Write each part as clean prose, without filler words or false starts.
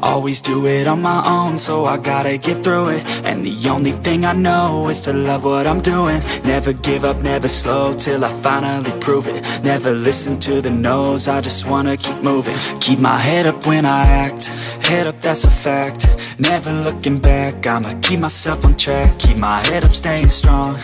Always do it on my own, so I gotta get through it. And the only thing I know is to love what I'm doing. Never give up, never slow, till I finally prove it. Never listen to the no's, I just wanna keep moving. Keep my head up when I act, head up, that's a fact. Never looking back, I'ma keep myself on track. Keep my head up, staying strong,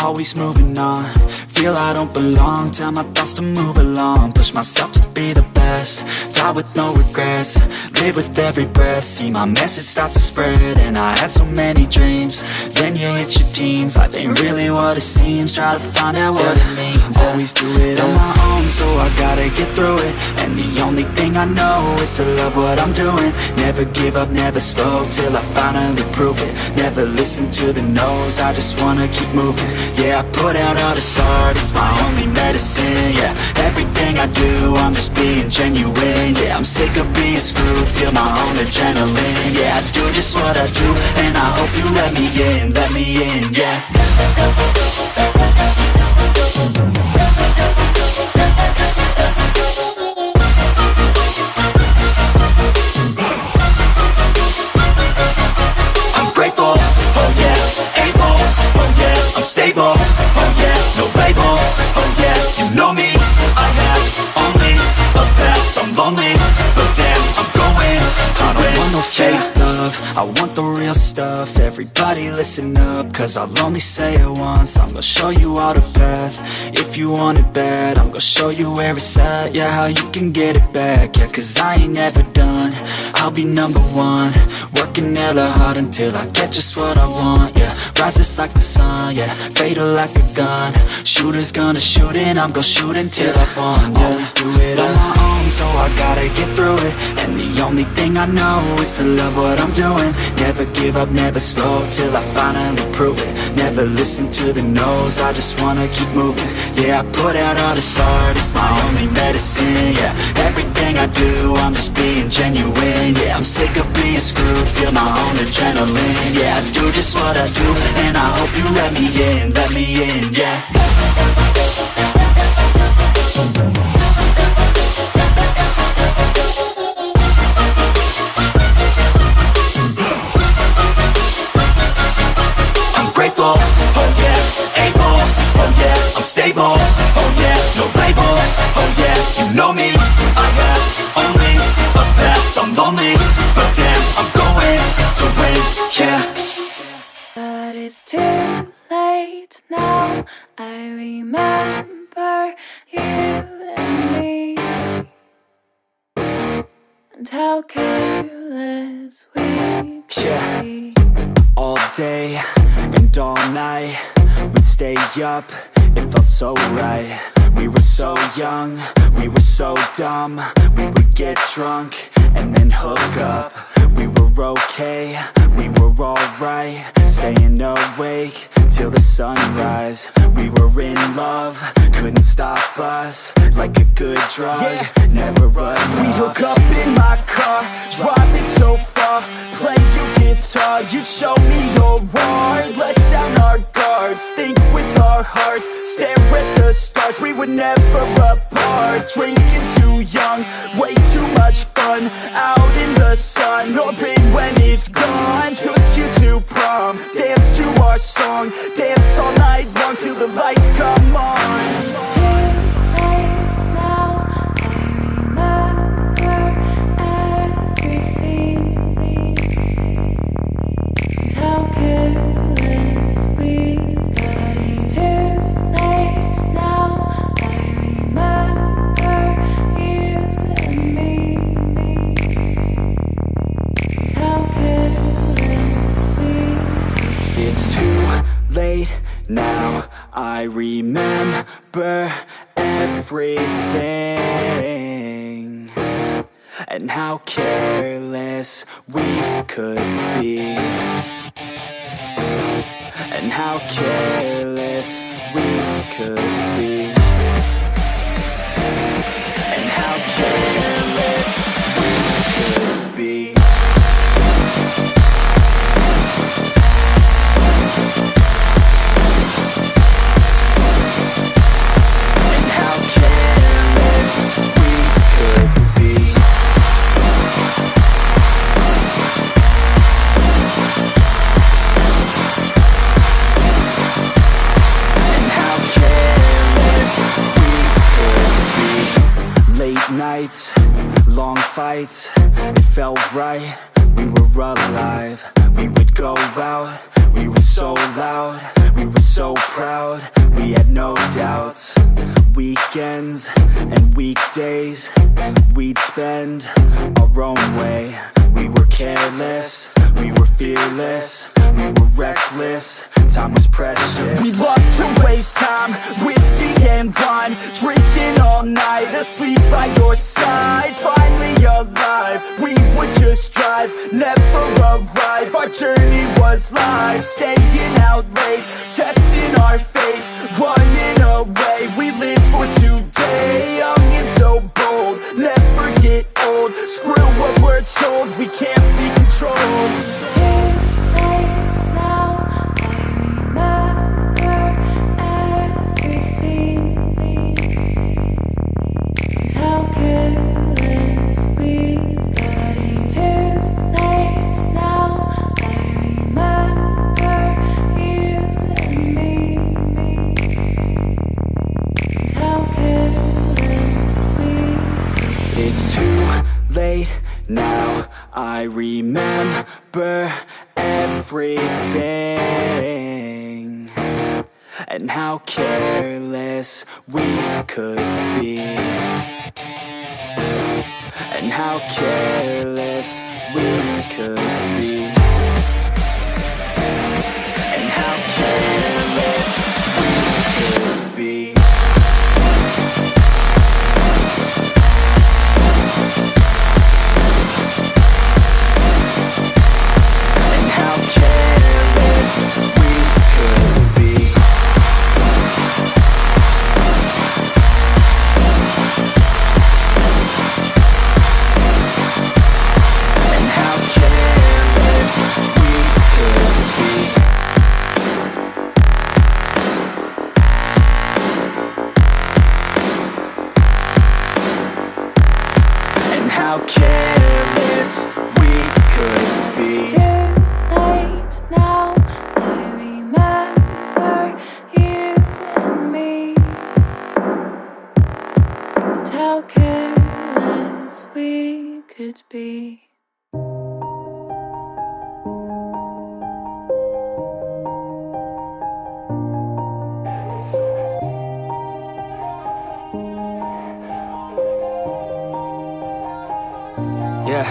always moving on. Feel I don't belong, tell my thoughts to move along. Push myself to be the best, die with no regrets. Live with every breath, see my message start to spread. And I had so many dreams, then you hit your teens. Life ain't really what it seems, try to find out what it means. Always do it on my own, so I gotta get through it. And the only thing I know is to love what I'm doing. Never give up, never slow, till I finally prove it. Never listen to the no's, I just wanna keep moving. Yeah, I put out all this art, it's my only medicine. Yeah, everything I do, I'm just being genuine. Yeah, I'm sick of being screwed, feel my own adrenaline. Yeah, I do just what I do, and I hope you let me in, yeah. I'm grateful, oh yeah, able, oh yeah, I'm stable, oh yeah, no label, oh yeah, you know me, I have only a path, I'm lonely, but damn, I'm going to win. I don't want no fake love, I want the real stuff. Everybody listen up, cause I'll only say it once. I'm gonna show you all the path, if you want it bad. I'm gonna show you where it's at, yeah, how you can get it back. Yeah, cause I ain't never done, I'll be number one. Working hella hard until I get just what I want, yeah. Rises like the sun, yeah, fatal like a gun. Shooter's gonna shoot and I'm gonna shoot until I won, yeah. Always do it on my own, so I gotta get through it. And the only thing I know is to love what I'm doing. Never give up, never slow, till I finally prove it. Never listen to the no's, I just wanna keep moving. Yeah, I put out all this art, it's my only medicine. Yeah, everything I do, I'm just being genuine. Yeah, I'm sick of being screwed, feel my own adrenaline. Yeah, I do just what I do, and I hope you let me in, yeah. Grateful, oh yeah, able, oh yeah, I'm stable, oh yeah, no label, oh yeah, you know me, I have only a path, I'm lonely, but damn, I'm going to win, yeah. But it's too late now, I remember you and me, and how careless we could be. All day and all night, we'd stay up, it felt so right. We were so young, we were so dumb. We would get drunk and then hook up. We were okay, we were alright, staying awake till the sunrise. We were in love, couldn't stop us, like a good drug, yeah. Never run off. We'd hook up in my car, driving so far, play your guitar, you'd show me your art. Let down our guards, think with our hearts, stare at the stars, we were never apart. Drinking too young, way too much fun, out in the sun, orbit when it's gone. Took you to prom, dance to our song, dance all night long till the lights come on. Now I remember everything, and how careless we could be, and how careless we could be, and how careless we could be. lights, it felt right. We were alive. We would go out. We were so loud. We were so proud. We had no doubts. Weekends and weekdays we'd spend our own way. We were careless. We were fearless. We were reckless. Time was precious. We loved to waste time, whiskey and wine, drinking all night, asleep by your side. Finally alive, we would just drive, never arrive. Our journey was life, staying out late, testing our fate, running away. We live for today, young and so bold, never get old. Screw what we're told, we can't be controlled. Now I remember everything, and how careless we could be, and how careless we could be, and how careless we could be. How careless we could be. It's too late now. I remember you and me, and how careless we could be. Yeah,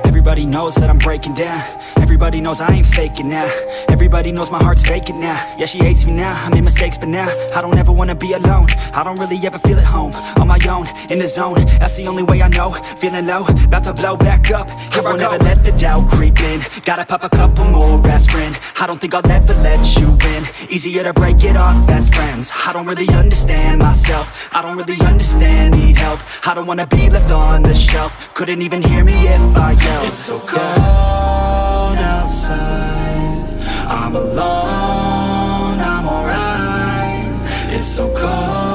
everybody knows that I'm breaking down. Everybody knows I ain't faking now. Everybody knows my heart's vacant now. Yeah, she hates me now, I made mistakes but now I don't ever wanna be alone. I don't really ever feel at home. On my own, in the zone, that's the only way I know. Feeling low, about to blow back up. Here I won't ever let the doubt creep in. Gotta pop a couple more aspirin. I don't think I'll ever let you in. Easier to break it off best friends. I don't really understand myself. I don't really understand, need help. I don't wanna be left on the shelf. Couldn't even hear me if I yelled. It's so cold outside, I'm alone, I'm alright. It's so cold